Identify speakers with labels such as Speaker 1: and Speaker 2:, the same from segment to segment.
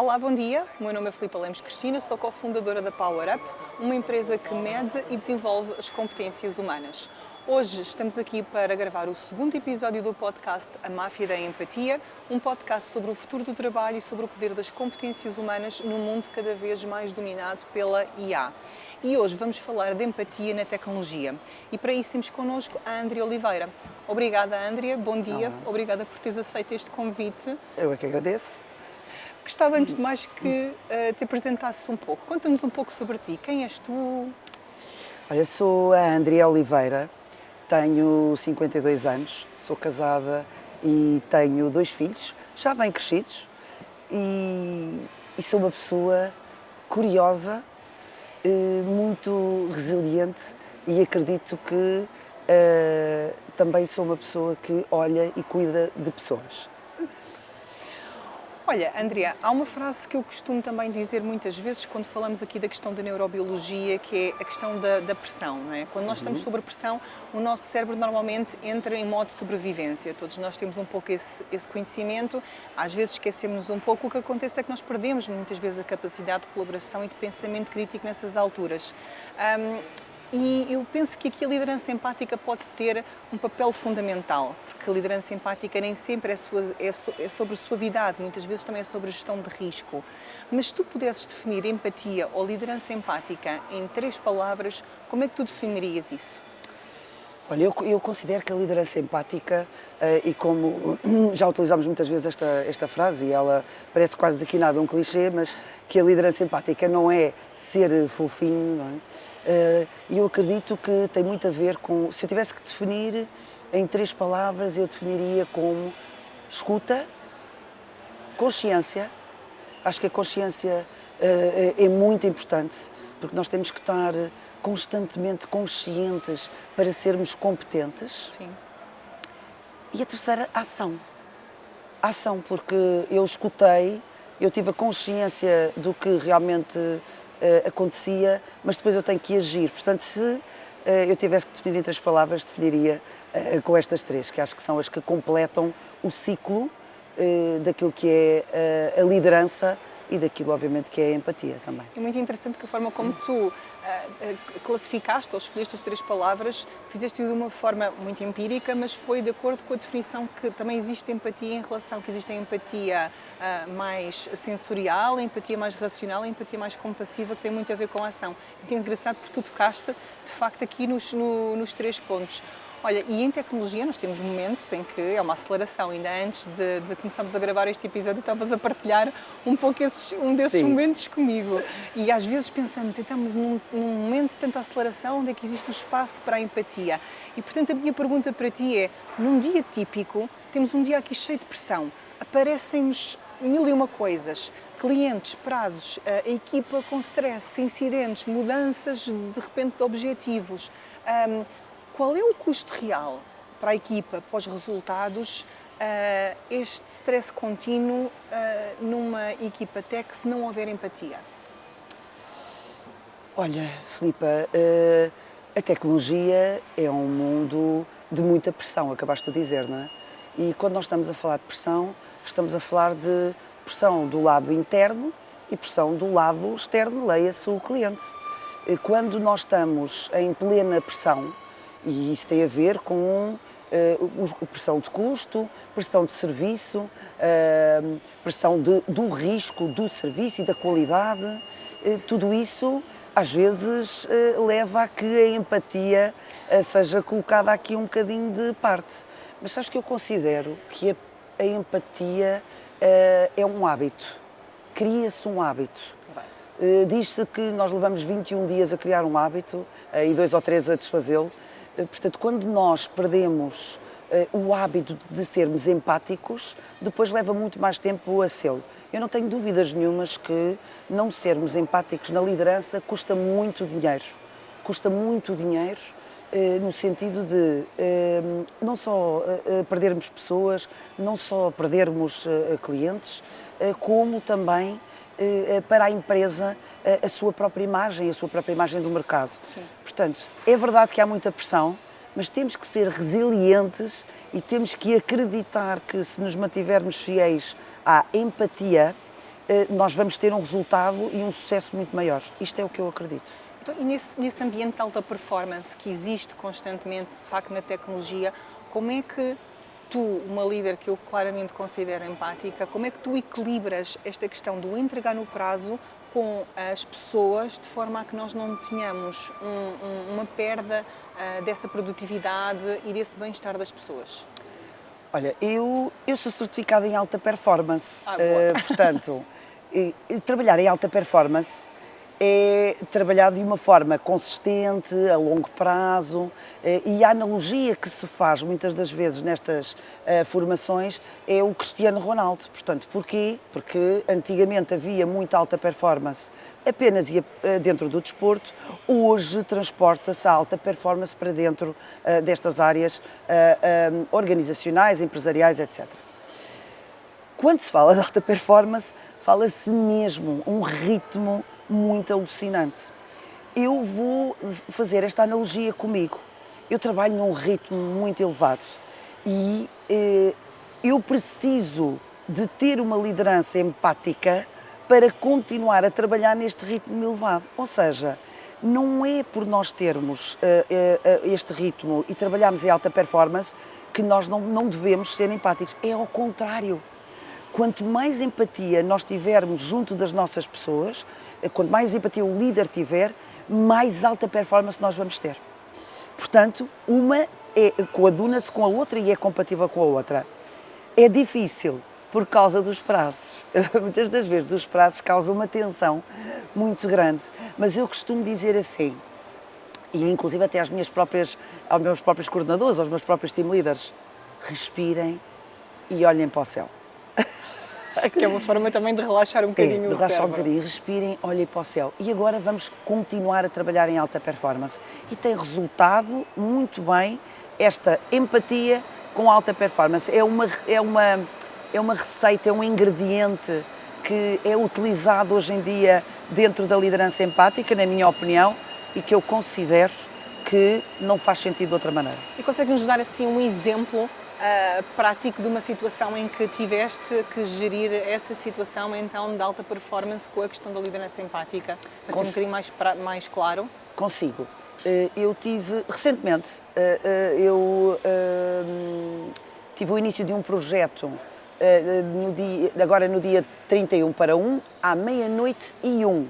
Speaker 1: Olá, bom dia. O meu nome é Filipa Lemos Cristina, sou cofundadora da Power Up, uma empresa que mede e desenvolve as competências humanas. Hoje estamos aqui para gravar o segundo episódio do podcast A Máfia da Empatia, um podcast sobre o futuro do trabalho e sobre o poder das competências humanas no mundo cada vez mais dominado pela IA. E hoje vamos falar de empatia na tecnologia. E para isso temos connosco a Andrea Oliveira. Obrigada, Andrea. Bom dia.
Speaker 2: Olá.
Speaker 1: Obrigada por teres aceito este convite.
Speaker 2: Eu é que agradeço.
Speaker 1: Gostava, antes de mais, que te apresentasses um pouco. Conta-nos um pouco sobre ti. Quem és tu?
Speaker 2: Olha, sou a Andrea Oliveira, tenho 52 anos, sou casada e tenho 2 filhos, já bem crescidos, e sou uma pessoa curiosa, muito resiliente e acredito que também sou uma pessoa que olha e cuida de pessoas.
Speaker 1: Olha, Andrea, há uma frase que eu costumo também dizer muitas vezes quando falamos aqui da questão da neurobiologia, que é a questão da pressão, não é? Quando nós estamos sob pressão, o nosso cérebro normalmente entra em modo de sobrevivência. Todos nós temos um pouco esse conhecimento, às vezes esquecemos um pouco. O que acontece é que nós perdemos muitas vezes a capacidade de colaboração e de pensamento crítico nessas alturas. E eu penso que aqui a liderança empática pode ter um papel fundamental, porque a liderança empática nem sempre é sobre suavidade, muitas vezes também é sobre gestão de risco. Mas se tu pudesses definir empatia ou liderança empática em 3 palavras, como é que tu definirias isso?
Speaker 2: Olha, eu considero que a liderança empática, e como já utilizámos muitas vezes esta frase, e ela parece quase aqui nada um clichê, mas que a liderança empática não é ser fofinho, não é? E eu acredito que tem muito a ver com, se eu tivesse que definir em 3 palavras, eu definiria como escuta, consciência. Acho que a consciência é muito importante, porque nós temos que estar constantemente conscientes para sermos competentes.
Speaker 1: Sim.
Speaker 2: E a terceira, ação. Ação, porque eu escutei, eu tive a consciência do que realmente acontecia, mas depois eu tenho que agir. Portanto, se eu tivesse que definir em 3 palavras, definiria com estas 3, que acho que são as que completam o ciclo daquilo que é a liderança e daquilo, obviamente, que é a empatia também.
Speaker 1: É muito interessante que a forma como tu classificaste ou escolheste as 3 palavras, fizeste-o de uma forma muito empírica, mas foi de acordo com a definição que também existe empatia em relação, que existe a empatia mais sensorial, a empatia mais racional, a empatia mais compassiva, que tem muito a ver com a ação. É engraçado porque tu tocaste, de facto, aqui nos 3 pontos. Olha, e em tecnologia nós temos momentos em que é uma aceleração. Ainda antes de começarmos a gravar este episódio, estavas a partilhar um pouco um desses
Speaker 2: Sim.
Speaker 1: momentos comigo. E às vezes pensamos, então, mas num momento de tanta aceleração, onde é que existe o espaço para a empatia? E, portanto, a minha pergunta para ti é, num dia típico, temos um dia aqui cheio de pressão, aparecem-nos 1001 coisas, clientes, prazos, a equipa com stress, incidentes, mudanças de repente de objetivos. Qual é o custo real para a equipa, para os resultados, este stress contínuo numa equipa tech se não houver empatia?
Speaker 2: Olha, Filipa, a tecnologia é um mundo de muita pressão, acabaste de dizer, não é? E quando nós estamos a falar de pressão, estamos a falar de pressão do lado interno e pressão do lado externo, leia-se o cliente. Quando nós estamos em plena pressão, e isso tem a ver com pressão de custo, pressão de serviço, pressão do risco do serviço e da qualidade, tudo isso às vezes leva a que a empatia seja colocada aqui um bocadinho de parte. Mas sabes que eu considero que a empatia é um hábito, cria-se um hábito. Diz-se que nós levamos 21 dias a criar um hábito e 2 ou 3 a desfazê-lo. Portanto, quando nós perdemos o hábito de sermos empáticos, depois leva muito mais tempo a sê-lo. Eu não tenho dúvidas nenhumas que não sermos empáticos na liderança custa muito dinheiro. Custa muito dinheiro no sentido de não só perdermos pessoas, não só perdermos clientes, como também para a empresa a sua própria imagem do mercado.
Speaker 1: Sim.
Speaker 2: Portanto, é verdade que há muita pressão, mas temos que ser resilientes e temos que acreditar que se nos mantivermos fiéis à empatia, nós vamos ter um resultado e um sucesso muito maior. Isto é o que eu acredito.
Speaker 1: Então, e nesse ambiente de alta performance que existe constantemente, de facto, na tecnologia, como é que tu, uma líder que eu claramente considero empática, como é que tu equilibras esta questão do entregar no prazo com as pessoas, de forma a que nós não tenhamos uma perda dessa produtividade e desse bem-estar das pessoas?
Speaker 2: Olha, eu sou certificada em alta performance,
Speaker 1: Boa.
Speaker 2: portanto, trabalhar em alta performance é trabalhar de uma forma consistente, a longo prazo, e a analogia que se faz muitas das vezes nestas formações é o Cristiano Ronaldo. Portanto, porquê? Porque antigamente havia muita alta performance apenas dentro do desporto, hoje transporta-se a alta performance para dentro destas áreas organizacionais, empresariais, etc. Quando se fala de alta performance, fala-se mesmo um ritmo muito alucinante. Eu vou fazer esta analogia comigo. Eu trabalho num ritmo muito elevado e eu preciso de ter uma liderança empática para continuar a trabalhar neste ritmo elevado. Ou seja, não é por nós termos este ritmo e trabalharmos em alta performance que nós não devemos ser empáticos. É ao contrário. Quanto mais empatia nós tivermos junto das nossas pessoas, quanto mais empatia o líder tiver, mais alta performance nós vamos ter. Portanto, uma coaduna-se com a outra e é compatível com a outra. É difícil por causa dos prazos. Muitas das vezes os prazos causam uma tensão muito grande, mas eu costumo dizer assim, e inclusive até aos meus próprios coordenadores, aos meus próprios team leaders, respirem e olhem para o céu.
Speaker 1: Que é uma forma também de relaxar um bocadinho o
Speaker 2: relaxar
Speaker 1: cérebro.
Speaker 2: um bocadinho, respirem, olhem para o céu. E agora vamos continuar a trabalhar em alta performance. E tem resultado muito bem esta empatia com alta performance. É uma receita, é um ingrediente que é utilizado hoje em dia dentro da liderança empática, na minha opinião, e que eu considero que não faz sentido de outra maneira.
Speaker 1: E consegue-nos dar assim um exemplo prático de uma situação em que tiveste que gerir essa situação então de alta performance com a questão da liderança empática? Para ser um bocadinho mais claro.
Speaker 2: Consigo. Eu tive, recentemente, tive o início de um projeto agora no dia 31 para 1, à meia-noite e 1.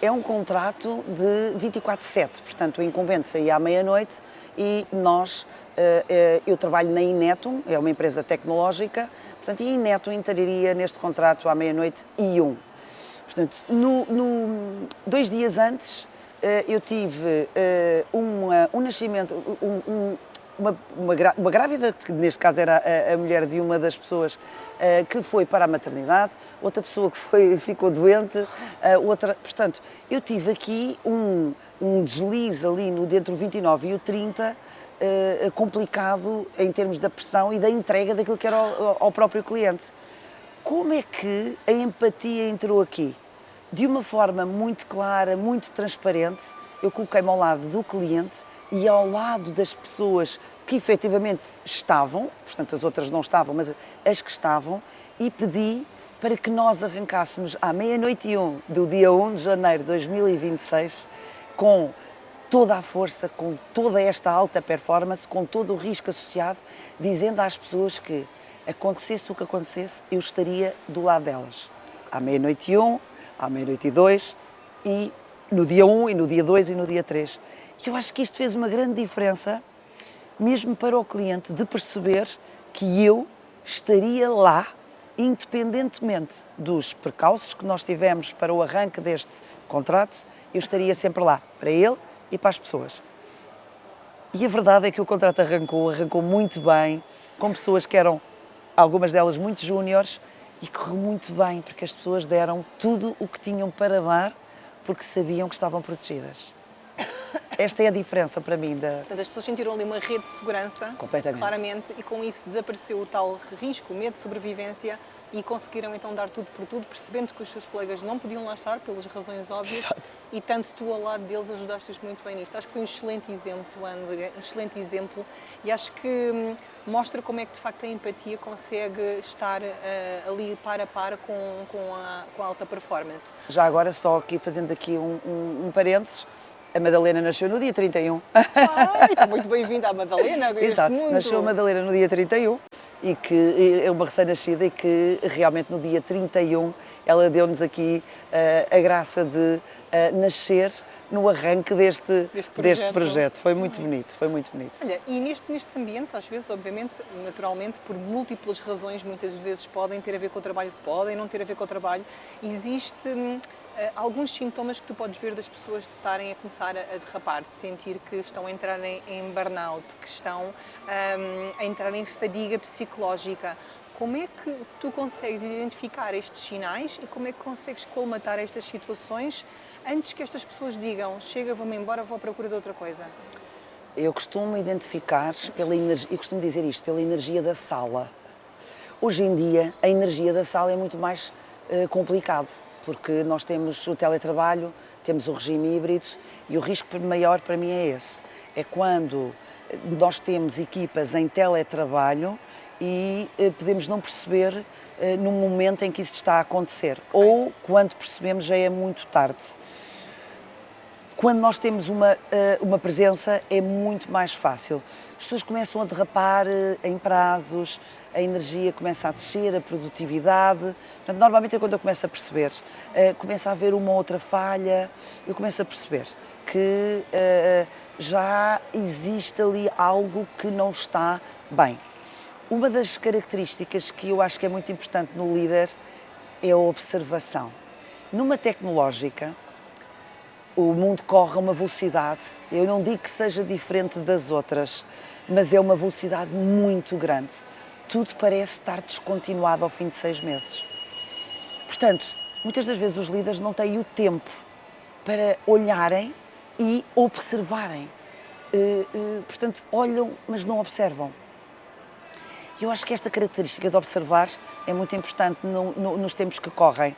Speaker 2: É um contrato de 24/7, portanto o incumbente saía à meia-noite e eu trabalho na Inetum, é uma empresa tecnológica, portanto, e a Inetum entraria neste contrato à meia-noite e 1. Portanto, 2 dias antes, eu tive um nascimento, uma grávida, que neste caso era a mulher de uma das pessoas que foi para a maternidade, outra pessoa que ficou doente, outra. Portanto, eu tive aqui um deslize ali dentro do 29 e o 30, complicado em termos da pressão e da entrega daquilo que era ao próprio cliente. Como é que a empatia entrou aqui? De uma forma muito clara, muito transparente, eu coloquei-me ao lado do cliente e ao lado das pessoas que efetivamente estavam, portanto as outras não estavam, mas as que estavam, e pedi para que nós arrancássemos à meia-noite e 1 do dia 1 de janeiro de 2026 com toda a força, com toda esta alta performance, com todo o risco associado, dizendo às pessoas que acontecesse o que acontecesse, eu estaria do lado delas. À meia-noite e 1, à meia-noite e 2, e no dia 1, e no dia 2, e no dia 3. E eu acho que isto fez uma grande diferença, mesmo para o cliente, de perceber que eu estaria lá, independentemente dos percalços que nós tivemos para o arranque deste contrato, eu estaria sempre lá, para ele e para as pessoas. E a verdade é que o contrato arrancou muito bem, com pessoas que eram, algumas delas muito júniores, e correu muito bem, porque as pessoas deram tudo o que tinham para dar, porque sabiam que estavam protegidas. Esta é a diferença para mim da...
Speaker 1: Portanto, as pessoas sentiram ali uma rede de segurança,
Speaker 2: Completamente.
Speaker 1: claramente, e com isso desapareceu o tal risco, o medo de sobrevivência e conseguiram então dar tudo por tudo, percebendo que os seus colegas não podiam lá estar, pelas razões óbvias, e tanto tu ao lado deles ajudaste-os muito bem nisso. Acho que foi um excelente exemplo, André, um excelente exemplo, e acho que mostra como é que de facto a empatia consegue estar ali par a par com a alta performance.
Speaker 2: Já agora, só aqui fazendo aqui um parênteses, a Madalena nasceu no dia 31.
Speaker 1: Ai, muito bem-vinda à Madalena, a este
Speaker 2: Exato,
Speaker 1: mundo.
Speaker 2: nasceu a Madalena no dia 31 e que é uma recém-nascida e que realmente no dia 31 ela deu-nos aqui a graça de nascer no arranque deste projeto. Foi muito bonito, foi muito bonito.
Speaker 1: Olha, e nestes ambientes, às vezes, obviamente, naturalmente, por múltiplas razões, muitas vezes podem ter a ver com o trabalho, podem não ter a ver com o trabalho, existe alguns sintomas que tu podes ver das pessoas de estarem a começar a derrapar, de sentir que estão a entrar em burnout, que estão a entrar em fadiga psicológica. Como é que tu consegues identificar estes sinais e como é que consegues colmatar estas situações antes que estas pessoas digam chega, vou-me embora, vou à procura de outra coisa?
Speaker 2: Eu costumo identificar, e costumo dizer isto, pela energia da sala. Hoje em dia, a energia da sala é muito mais complicado, porque nós temos o teletrabalho, temos o regime híbrido e o risco maior para mim é esse. É quando nós temos equipas em teletrabalho e podemos não perceber no momento em que isso está a acontecer. Ou quando percebemos já é muito tarde. Quando nós temos uma presença é muito mais fácil. As pessoas começam a derrapar em prazos, a energia começa a descer, a produtividade. Portanto, normalmente é quando eu começo a perceber, começa a haver uma outra falha, eu começo a perceber que já existe ali algo que não está bem. Uma das características que eu acho que é muito importante no líder é a observação. Numa tecnológica, o mundo corre a uma velocidade, eu não digo que seja diferente das outras, mas é uma velocidade muito grande. Tudo parece estar descontinuado ao fim de 6 meses. Portanto, muitas das vezes os líderes não têm o tempo para olharem e observarem. Portanto, olham, mas não observam. Eu acho que esta característica de observar é muito importante nos tempos que correm,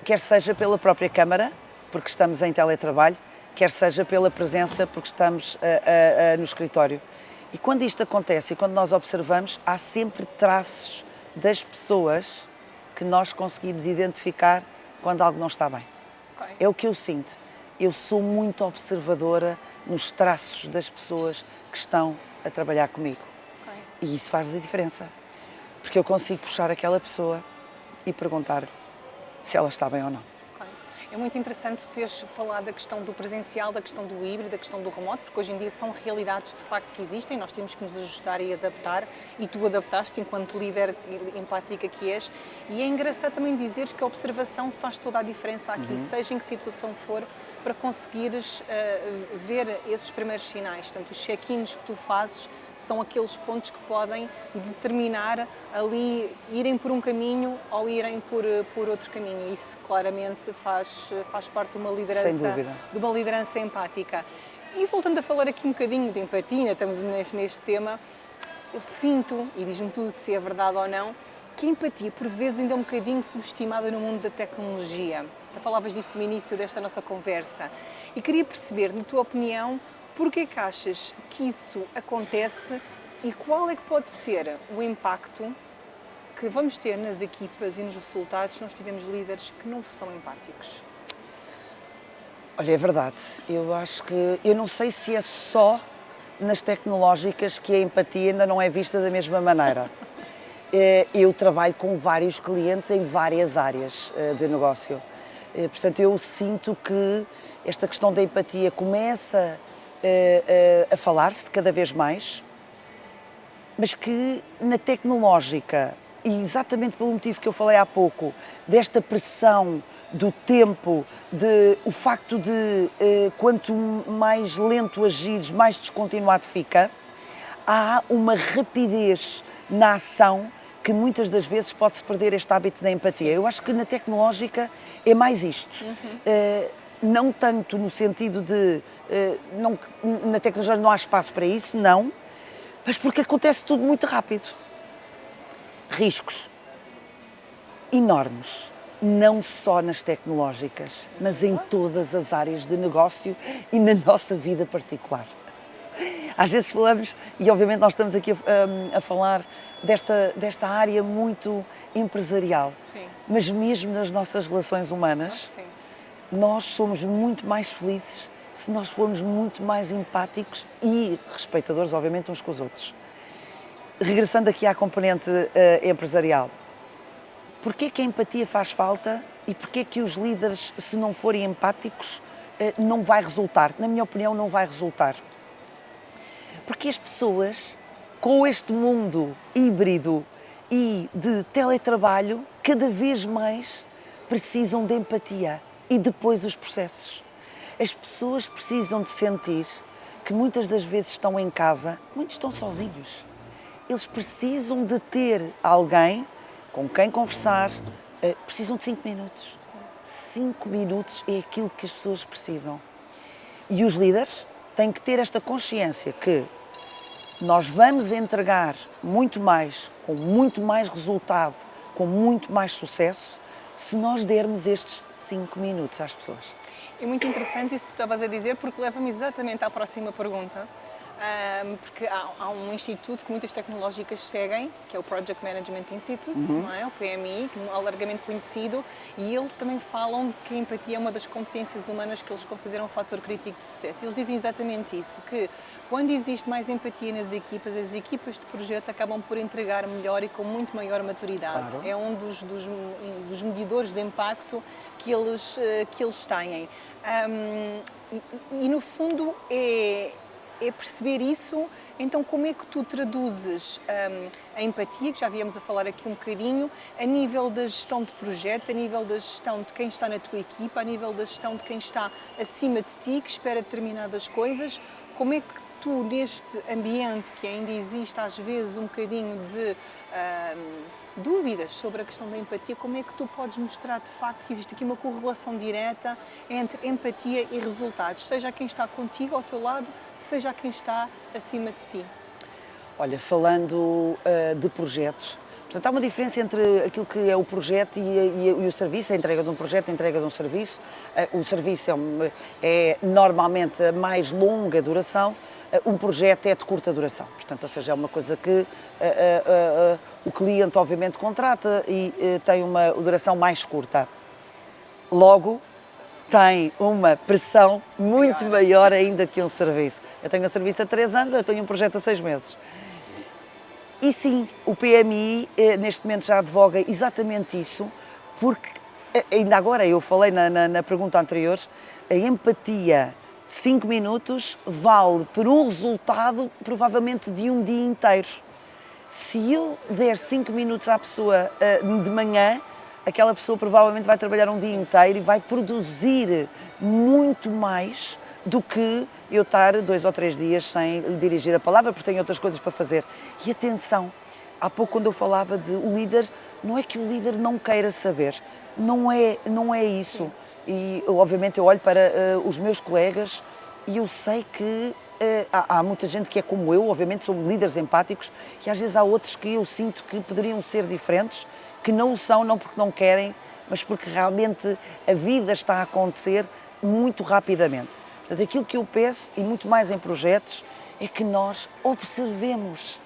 Speaker 2: quer seja pela própria Câmara, porque estamos em teletrabalho, quer seja pela presença, porque estamos no escritório. E quando isto acontece e quando nós observamos, há sempre traços das pessoas que nós conseguimos identificar quando algo não está bem.
Speaker 1: Okay.
Speaker 2: É o que eu sinto. Eu sou muito observadora nos traços das pessoas que estão a trabalhar comigo.
Speaker 1: Okay.
Speaker 2: E isso faz a diferença. Porque eu consigo puxar aquela pessoa e perguntar se ela está bem ou não.
Speaker 1: É muito interessante teres falado da questão do presencial, da questão do híbrido, da questão do remoto, porque hoje em dia são realidades de facto que existem, nós temos que nos ajustar e adaptar, e tu adaptaste enquanto líder empática que és, e é engraçado também dizeres que a observação faz toda a diferença aqui, seja em que situação for, para conseguires ver esses primeiros sinais. Portanto, os check-ins que tu fazes são aqueles pontos que podem determinar ali irem por um caminho ou irem por outro caminho. Isso claramente faz parte de uma liderança empática. E voltando a falar aqui um bocadinho de empatia, estamos neste tema, eu sinto, e diz-me tu se é verdade ou não, que a empatia por vezes ainda é um bocadinho subestimada no mundo da tecnologia. Tu falavas disso no início desta nossa conversa e queria perceber, na tua opinião, porquê que achas que isso acontece e qual é que pode ser o impacto que vamos ter nas equipas e nos resultados se nós tivermos líderes que não são empáticos?
Speaker 2: Olha, é verdade. Eu acho que... Eu não sei se é só nas tecnológicas que a empatia ainda não é vista da mesma maneira. Eu trabalho com vários clientes em várias áreas de negócio. Portanto, eu sinto que esta questão da empatia começa a falar-se cada vez mais, mas que na tecnológica, e exatamente pelo motivo que eu falei há pouco, desta pressão do tempo, o facto de quanto mais lento agires, mais descontinuado fica, há uma rapidez na ação que muitas das vezes pode-se perder este hábito da empatia. Eu acho que na tecnológica é mais isto. Não tanto no sentido de na tecnologia não há espaço para isso, não, mas porque acontece tudo muito rápido. Riscos enormes, não só nas tecnológicas, mas em todas as áreas de negócio e na nossa vida particular. Às vezes falamos, e obviamente nós estamos aqui a falar desta área muito empresarial,
Speaker 1: Sim.
Speaker 2: mas mesmo nas nossas relações humanas,
Speaker 1: Sim.
Speaker 2: nós somos muito mais felizes se nós formos muito mais empáticos e respeitadores, obviamente, uns com os outros. Regressando aqui à componente empresarial, porquê que a empatia faz falta e porquê que os líderes, se não forem empáticos, não vai resultar? Na minha opinião, não vai resultar. Porque as pessoas, com este mundo híbrido e de teletrabalho, cada vez mais precisam de empatia e depois os processos. As pessoas precisam de sentir que muitas das vezes estão em casa, muitos estão sozinhos. Eles precisam de ter alguém com quem conversar, precisam de 5 minutos. 5 minutos é aquilo que as pessoas precisam. E os líderes têm que ter esta consciência que nós vamos entregar muito mais, com muito mais resultado, com muito mais sucesso, se nós dermos estes 5 minutos às pessoas.
Speaker 1: É muito interessante isso que tu estavas a dizer, porque leva-me exatamente à próxima pergunta. Porque há um instituto que muitas tecnológicas seguem, que é o Project Management Institute, não é? O PMI, que é largamente conhecido, e eles também falam de que a empatia é uma das competências humanas que eles consideram um fator crítico de sucesso. Eles dizem exatamente isso, que quando existe mais empatia nas equipas, as equipas de projeto acabam por entregar melhor e com muito maior maturidade.
Speaker 2: Claro.
Speaker 1: É um dos medidores de impacto que eles têm. E no fundo é perceber isso. Então, como é que tu traduzes a empatia, que já viemos a falar aqui um bocadinho, a nível da gestão de projeto, a nível da gestão de quem está na tua equipa, a nível da gestão de quem está acima de ti, que espera determinadas coisas? Como é que tu, neste ambiente que ainda existe às vezes um bocadinho de dúvidas sobre a questão da empatia, como é que tu podes mostrar de facto que existe aqui uma correlação direta entre empatia e resultados, seja a quem está contigo ao teu lado, seja a quem está acima de ti?
Speaker 2: Olha, falando de projetos, portanto, há uma diferença entre aquilo que é o projeto e o serviço, a entrega de um projeto, a entrega de um serviço. O serviço é normalmente a mais longa duração, um projeto é de curta duração. Portanto, ou seja, é uma coisa que o cliente obviamente contrata e tem uma duração mais curta. Logo, tem uma pressão muito maior ainda que um serviço. Eu tenho um serviço há 3 anos, eu tenho um projeto há 6 meses. E sim, o PMI neste momento já advoga exatamente isso, porque ainda agora eu falei na pergunta anterior, a empatia 5 minutos vale por um resultado provavelmente de um dia inteiro. Se eu der 5 minutos à pessoa de manhã, aquela pessoa provavelmente vai trabalhar um dia inteiro e vai produzir muito mais do que eu estar 2 ou 3 dias sem lhe dirigir a palavra, porque tenho outras coisas para fazer. E atenção, há pouco quando eu falava de o líder, não é que o líder não queira saber, não é isso. E obviamente eu olho para os meus colegas e eu sei que há muita gente que é como eu, obviamente são líderes empáticos, e às vezes há outros que eu sinto que poderiam ser diferentes, que não o são, não porque não querem, mas porque realmente a vida está a acontecer muito rapidamente. Portanto, aquilo que eu peço, e muito mais em projetos, é que nós observemos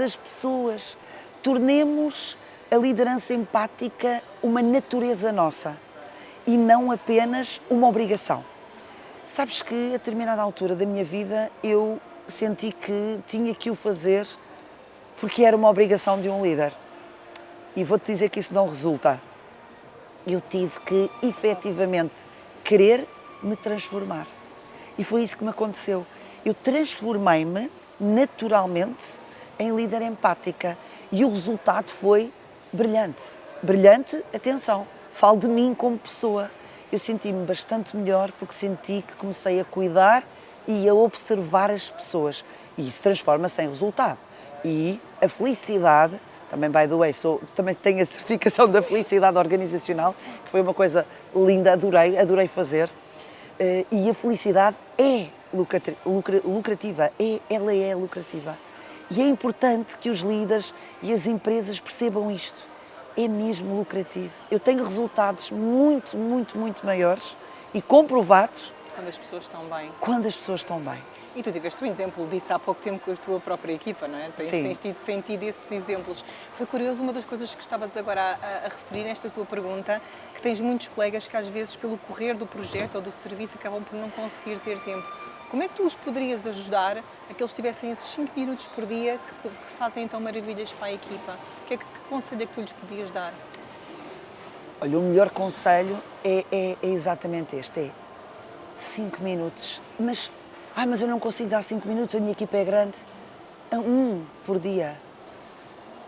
Speaker 2: as pessoas, tornemos a liderança empática uma natureza nossa e não apenas uma obrigação. Sabes que a determinada altura da minha vida eu senti que tinha que o fazer porque era uma obrigação de um líder. E vou-te dizer que isso não resulta. Eu tive que, efetivamente, querer me transformar. E foi isso que me aconteceu. Eu transformei-me naturalmente em líder empática. E o resultado foi brilhante. Brilhante, atenção, falo de mim como pessoa. Eu senti-me bastante melhor porque senti que comecei a cuidar e a observar as pessoas. E isso transforma-se em resultado. E a felicidade, também, by the way, também tenho a certificação da felicidade organizacional, que foi uma coisa linda, adorei fazer. E a felicidade é lucrativa, ela é lucrativa. E é importante que os líderes e as empresas percebam isto. É mesmo lucrativo. Eu tenho resultados muito, muito, muito maiores e comprovados
Speaker 1: Quando as pessoas estão bem.
Speaker 2: quando as pessoas estão bem.
Speaker 1: E tu tiveste um exemplo disso há pouco tempo com a tua própria equipa, não é?
Speaker 2: Sim.
Speaker 1: Tens sentido esses exemplos. Foi curioso, uma das coisas que estavas agora a referir nesta tua pergunta, que tens muitos colegas que às vezes pelo correr do projeto ou do serviço acabam por não conseguir ter tempo. Como é que tu os poderias ajudar a que eles tivessem esses 5 minutos por dia que fazem então maravilhas para a equipa? Que conselho é que tu lhes podias dar?
Speaker 2: Olha, o melhor conselho é exatamente este, é 5 minutos. Mas eu não consigo dar 5 minutos, a minha equipa é grande. A 1 por dia.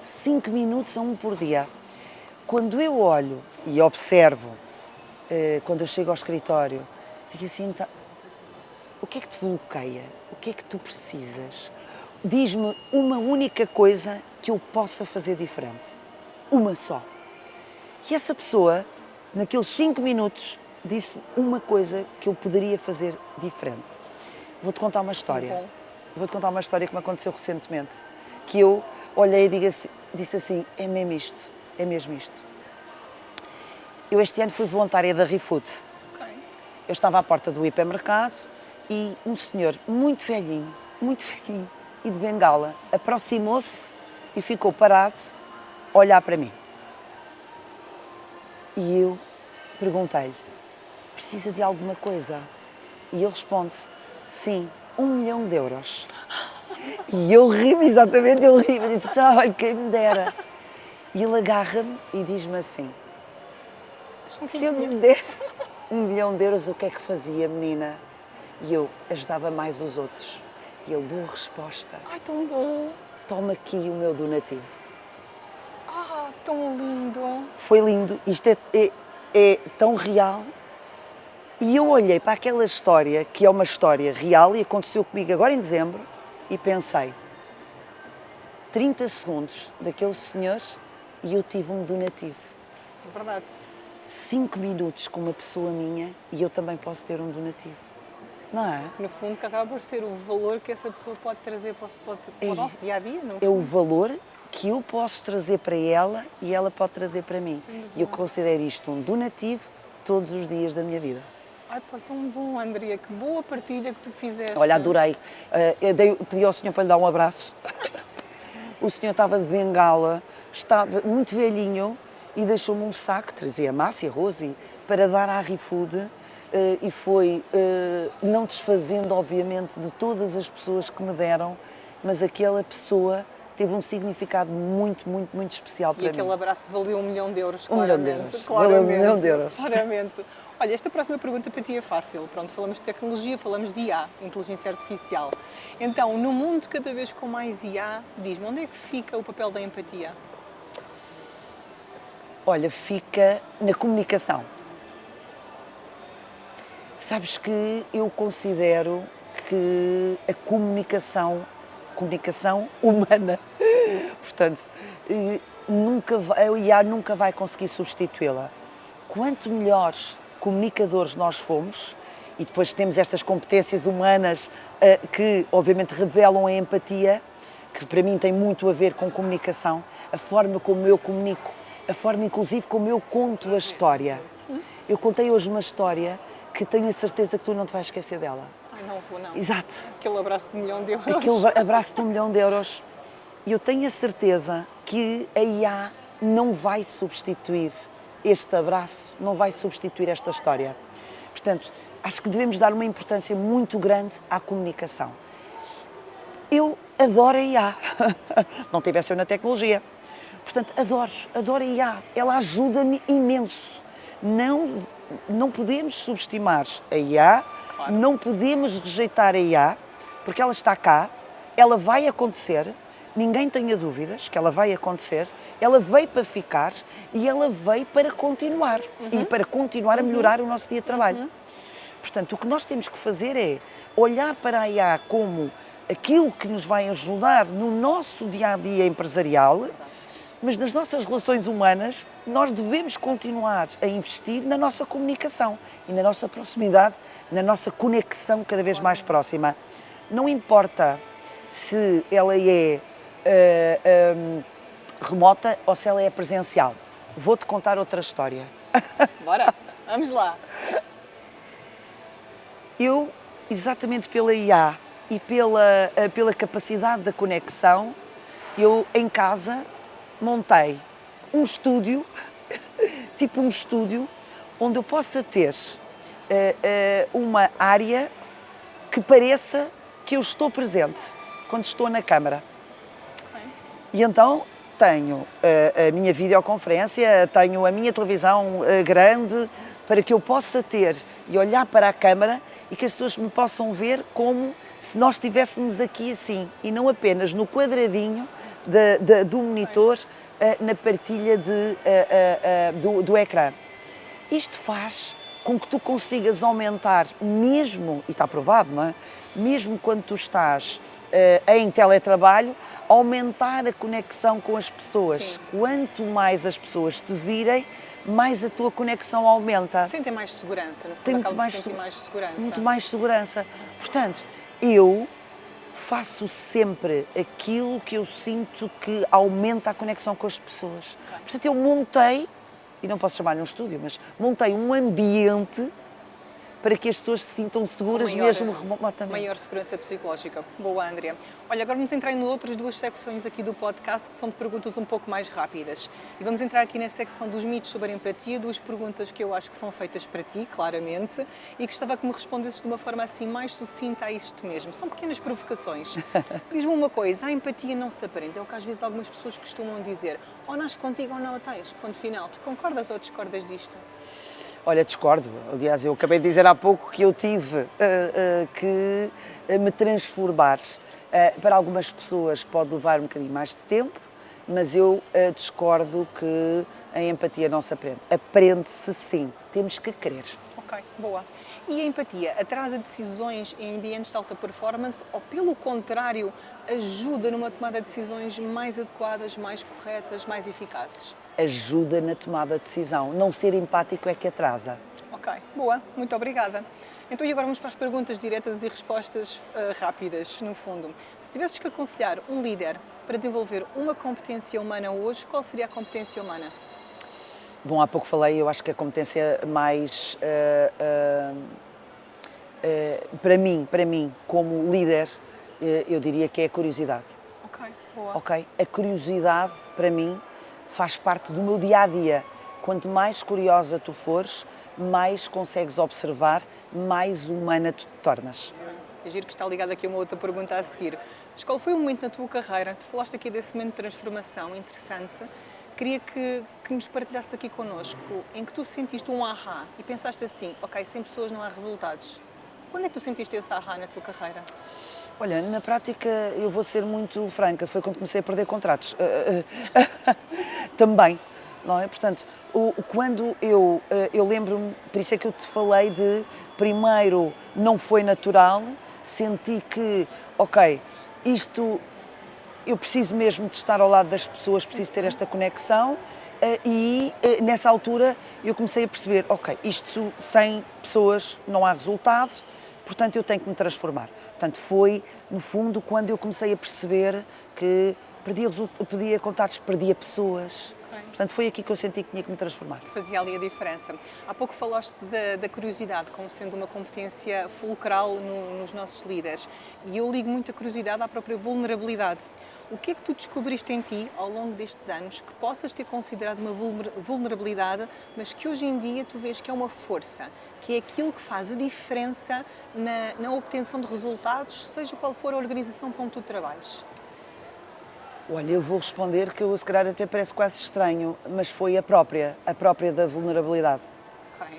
Speaker 2: 5 minutos a 1 por dia. Quando eu olho e observo, quando eu chego ao escritório, digo assim, o que é que te bloqueia? O que é que tu precisas? Diz-me uma única coisa que eu possa fazer diferente. Uma só. E essa pessoa, naqueles 5 minutos, disse uma coisa que eu poderia fazer diferente. Vou-te contar uma história.
Speaker 1: Bom.
Speaker 2: Vou-te contar uma história que me aconteceu recentemente. Que eu olhei e disse assim, é mesmo isto, é mesmo isto. Eu este ano fui voluntária da ReFood.
Speaker 1: Ok.
Speaker 2: Eu estava à porta do hipermercado e um senhor muito velhinho, e de bengala, aproximou-se e ficou parado a olhar para mim. E eu perguntei-lhe, precisa de alguma coisa? E ele responde, sim, 1 milhão de euros. E eu ri-me, exatamente, eu disse, ai, quem me dera. E ele agarra-me e diz-me assim, se eu lhe desse 1 milhão de euros, o que é que fazia, menina? E eu ajudava mais os outros. E ele, boa resposta,
Speaker 1: Ai, tão bom!
Speaker 2: toma aqui o meu donativo.
Speaker 1: Ah, tão lindo!
Speaker 2: Foi lindo, isto é tão real. E eu olhei para aquela história, que é uma história real e aconteceu comigo agora em dezembro, e pensei, 30 segundos daqueles senhores e eu tive um donativo.
Speaker 1: É verdade.
Speaker 2: 5 minutos com uma pessoa minha e eu também posso ter um donativo. Não é?
Speaker 1: No fundo, que acaba por ser o valor que essa pessoa pode trazer para o nosso dia-a-dia, não
Speaker 2: É o valor que eu posso trazer para ela e ela pode trazer para mim. E eu considero isto um donativo todos os dias da minha vida.
Speaker 1: Ai, pá, tão bom, Andrea, que boa partilha que tu fizeste.
Speaker 2: Olha, adorei. Eu pedi ao senhor para lhe dar um abraço. O senhor estava de bengala, estava muito velhinho e deixou-me um saco, trazia massa e arroz para dar à ReFood e foi não desfazendo, obviamente, de todas as pessoas que me deram, mas aquela pessoa teve um significado muito, muito, muito especial para mim.
Speaker 1: E aquele abraço valeu 1 milhão de euros,
Speaker 2: 1 milhão de
Speaker 1: claramente.
Speaker 2: euros. Valeu 1 milhão de euros.
Speaker 1: Claramente. Olha, esta próxima pergunta para ti é fácil. Pronto, falamos de tecnologia, falamos de IA, inteligência artificial. Então, no mundo cada vez com mais IA, diz-me, onde é que fica o papel da empatia?
Speaker 2: Olha, fica na comunicação. Sabes que eu considero que a comunicação humana, portanto, a IA nunca vai conseguir substituí-la. Quanto melhores comunicadores nós fomos, e depois temos estas competências humanas que obviamente revelam a empatia, que para mim tem muito a ver com comunicação, a forma como eu comunico, a forma inclusive como eu conto a história. Eu contei hoje uma história que tenho a certeza que tu não te vais esquecer dela.
Speaker 1: Ai, não vou, não.
Speaker 2: Exato.
Speaker 1: Aquele abraço de 1 milhão de euros.
Speaker 2: Aquele abraço de 1 milhão de euros. E eu tenho a certeza que a IA não vai substituir este abraço, não vai substituir esta história. Portanto, acho que devemos dar uma importância muito grande à comunicação. Eu adoro a IA. Não tivesse eu na tecnologia. Portanto, adoro a IA. Ela ajuda-me imenso. Não podemos subestimar a IA,
Speaker 1: Claro.
Speaker 2: não podemos rejeitar a IA, porque ela está cá, ela vai acontecer, ninguém tenha dúvidas que ela vai acontecer, ela veio para ficar e ela veio para continuar e para continuar a melhorar o nosso dia de trabalho. Portanto, o que nós temos que fazer é olhar para a IA como aquilo que nos vai ajudar no nosso dia-a-dia empresarial, Mas nas nossas relações humanas, nós devemos continuar a investir na nossa comunicação e na nossa proximidade, na nossa conexão cada vez mais próxima. Não importa se ela é remota ou se ela é presencial. Vou-te contar outra história.
Speaker 1: Bora, vamos lá.
Speaker 2: Eu, exatamente pela IA e pela capacidade da conexão, eu em casa montei um estúdio, tipo um estúdio, onde eu possa ter uma área que pareça que eu estou presente quando estou na câmara.
Speaker 1: Ok.
Speaker 2: E então tenho a minha videoconferência, tenho a minha televisão grande para que eu possa ter e olhar para a câmara e que as pessoas me possam ver como se nós estivéssemos aqui assim e não apenas no quadradinho do monitor na partilha do ecrã. Isto faz com que tu consigas aumentar mesmo, e está provado, não é? Mesmo quando tu estás em teletrabalho, aumentar a conexão com as pessoas.
Speaker 1: Sim.
Speaker 2: Quanto mais as pessoas te virem, mais a tua conexão aumenta.
Speaker 1: Sentem mais segurança, no fundo,
Speaker 2: Tem muito
Speaker 1: acabam por
Speaker 2: mais
Speaker 1: sentir mais segurança.
Speaker 2: Muito mais segurança. Portanto, eu faço sempre aquilo que eu sinto que aumenta a conexão com as pessoas.
Speaker 1: Ok.
Speaker 2: Portanto, eu montei, e não posso chamar-lhe um estúdio, mas montei um ambiente para que as pessoas se sintam seguras mesmo remotamente.
Speaker 1: Maior segurança psicológica. Boa, Andrea. Olha, agora vamos entrar em outras duas secções aqui do podcast, que são de perguntas um pouco mais rápidas. E vamos entrar aqui na secção dos mitos sobre a empatia, duas perguntas que eu acho que são feitas para ti, claramente, e gostava que me respondesses de uma forma assim mais sucinta a isto mesmo. São pequenas provocações. Diz-me uma coisa, a empatia não se aprende. É o que às vezes algumas pessoas costumam dizer. Ou nasce contigo ou não a tens. Ponto final. Tu concordas ou discordas disto?
Speaker 2: Olha, discordo. Aliás, eu acabei de dizer há pouco que eu tive que me transformar. Para algumas pessoas pode levar um bocadinho mais de tempo, mas eu discordo que a empatia não se aprende. Aprende-se sim, temos que querer.
Speaker 1: Ok, boa. E a empatia atrasa decisões em ambientes de alta performance ou, pelo contrário, ajuda numa tomada de decisões mais adequadas, mais corretas, mais eficazes?
Speaker 2: Ajuda na tomada de decisão. Não ser empático é que atrasa.
Speaker 1: Ok, boa, muito obrigada. Então, e agora vamos para as perguntas diretas e respostas rápidas, no fundo. Se tivesses que aconselhar um líder para desenvolver uma competência humana hoje, qual seria a competência humana?
Speaker 2: Bom, há pouco falei, eu acho que a competência mais, para mim, como líder, eu diria que é a curiosidade.
Speaker 1: Ok, boa.
Speaker 2: Ok? A curiosidade, para mim, faz parte do meu dia-a-dia. Quanto mais curiosa tu fores, mais consegues observar, mais humana tu te tornas.
Speaker 1: É giro que está ligado aqui a uma outra pergunta a seguir. Mas qual foi o momento na tua carreira? Tu falaste aqui desse momento de transformação interessante. Queria que nos partilhasse aqui connosco, em que tu sentiste um ahá e pensaste assim, ok, sem pessoas não há resultados. Quando é que tu sentiste esse ahá na tua carreira?
Speaker 2: Olha, na prática, eu vou ser muito franca, foi quando comecei a perder contratos. Também, não é? Portanto, quando eu lembro-me, por isso é que eu te falei de, primeiro, não foi natural, senti que, ok, isto, eu preciso mesmo de estar ao lado das pessoas, preciso ter esta conexão e nessa altura eu comecei a perceber, ok, isto sem pessoas não há resultado, portanto eu tenho que me transformar. Portanto, foi, no fundo, quando eu comecei a perceber que perdia contatos, perdia pessoas.
Speaker 1: Okay.
Speaker 2: Portanto, foi aqui que eu senti que tinha que me transformar.
Speaker 1: Que fazia ali a diferença. Há pouco falaste da curiosidade como sendo uma competência fulcral nos nossos líderes. E eu ligo muito a curiosidade à própria vulnerabilidade. O que é que tu descobriste em ti, ao longo destes anos, que possas ter considerado uma vulnerabilidade, mas que hoje em dia tu vês que é uma força, que é aquilo que faz a diferença na obtenção de resultados, seja qual for a organização com que tu trabalhes?
Speaker 2: Olha, eu vou responder que eu, se calhar, até parece quase estranho, mas foi a própria da vulnerabilidade.
Speaker 1: Ok.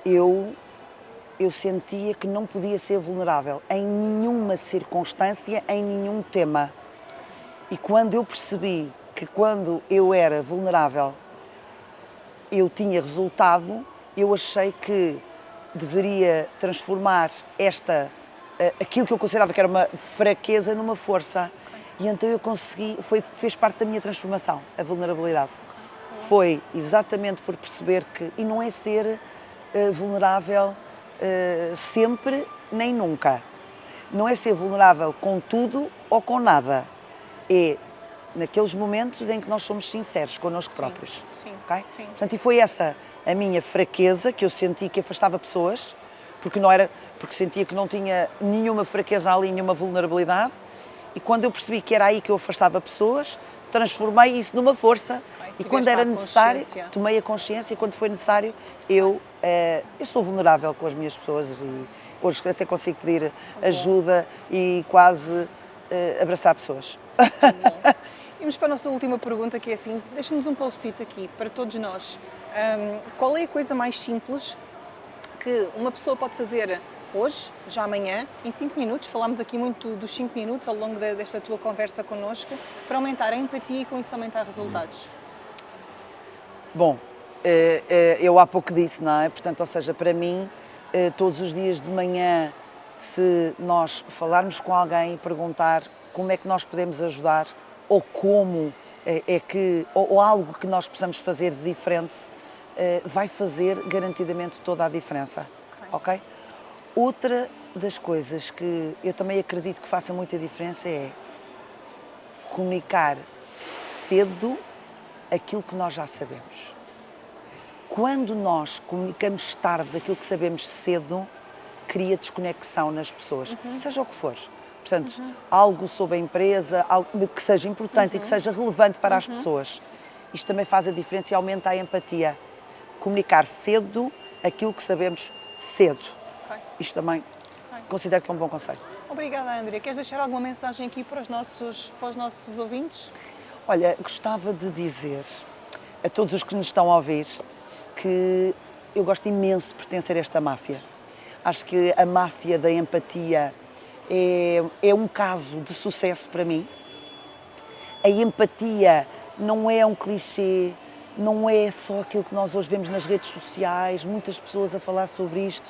Speaker 2: Eu sentia que não podia ser vulnerável em nenhuma circunstância, em nenhum tema. E quando eu percebi que quando eu era vulnerável eu tinha resultado, eu achei que deveria transformar aquilo que eu considerava que era uma fraqueza numa força. E então eu consegui, fez parte da minha transformação, a vulnerabilidade. Foi exatamente por perceber que, e não é ser vulnerável sempre nem nunca. Não é ser vulnerável com tudo ou com nada. É naqueles momentos em que nós somos sinceros connosco próprios.
Speaker 1: Sim,
Speaker 2: Okay?
Speaker 1: sim.
Speaker 2: Portanto, e foi essa a minha fraqueza, que eu senti que afastava pessoas, porque sentia que não tinha nenhuma fraqueza ali, nenhuma vulnerabilidade, e quando eu percebi que era aí que eu afastava pessoas, transformei isso numa força, e quando era necessário, tomei a consciência, e quando foi necessário, eu sou vulnerável com as minhas pessoas, e hoje até consigo pedir ajuda e quase abraçar pessoas.
Speaker 1: Vamos para a nossa última pergunta, que é assim, deixa-nos um post-it aqui para todos nós. Qual é a coisa mais simples que uma pessoa pode fazer hoje, já amanhã, em 5 minutos, falámos aqui muito dos 5 minutos ao longo desta tua conversa connosco, para aumentar a empatia e com isso aumentar resultados?
Speaker 2: Bom, eu há pouco disse, não é? Portanto, ou seja, para mim, todos os dias de manhã, se nós falarmos com alguém e perguntar como é que nós podemos ajudar, ou como ou algo que nós possamos fazer de diferente, vai fazer garantidamente toda a diferença, ok? Outra das coisas que eu também acredito que faça muita diferença é comunicar cedo aquilo que nós já sabemos. Quando nós comunicamos tarde aquilo que sabemos cedo, cria desconexão nas pessoas, seja o que for. Portanto, algo sobre a empresa, algo que seja importante e que seja relevante para as pessoas. Isto também faz a diferença e aumenta a empatia. Comunicar cedo aquilo que sabemos cedo. Isto também considero que é um bom conselho.
Speaker 1: Obrigada, Andrea. Queres deixar alguma mensagem aqui para os nossos ouvintes?
Speaker 2: Olha, gostava de dizer a todos os que nos estão a ouvir que eu gosto imenso de pertencer a esta máfia. Acho que a máfia da empatia é um caso de sucesso para mim. A empatia não é um clichê, não é só aquilo que nós hoje vemos nas redes sociais, muitas pessoas a falar sobre isto.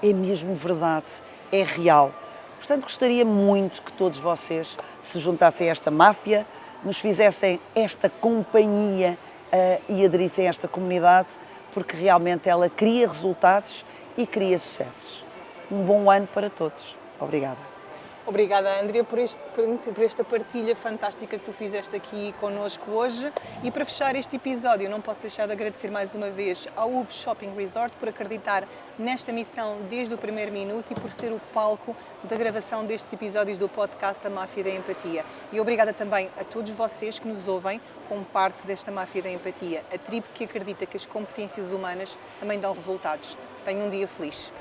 Speaker 2: É mesmo verdade, é real. Portanto, gostaria muito que todos vocês se juntassem a esta máfia, nos fizessem esta companhia e aderissem a esta comunidade, porque realmente ela cria resultados e cria sucessos. Um bom ano para todos. Obrigada.
Speaker 1: Obrigada, Andrea, por esta partilha fantástica que tu fizeste aqui connosco hoje. E para fechar este episódio, não posso deixar de agradecer mais uma vez ao UB Shopping Resort por acreditar nesta missão desde o primeiro minuto e por ser o palco da gravação destes episódios do podcast A Máfia da Empatia. E obrigada também a todos vocês que nos ouvem como parte desta Máfia da Empatia, a tribo que acredita que as competências humanas também dão resultados. Tenham um dia feliz.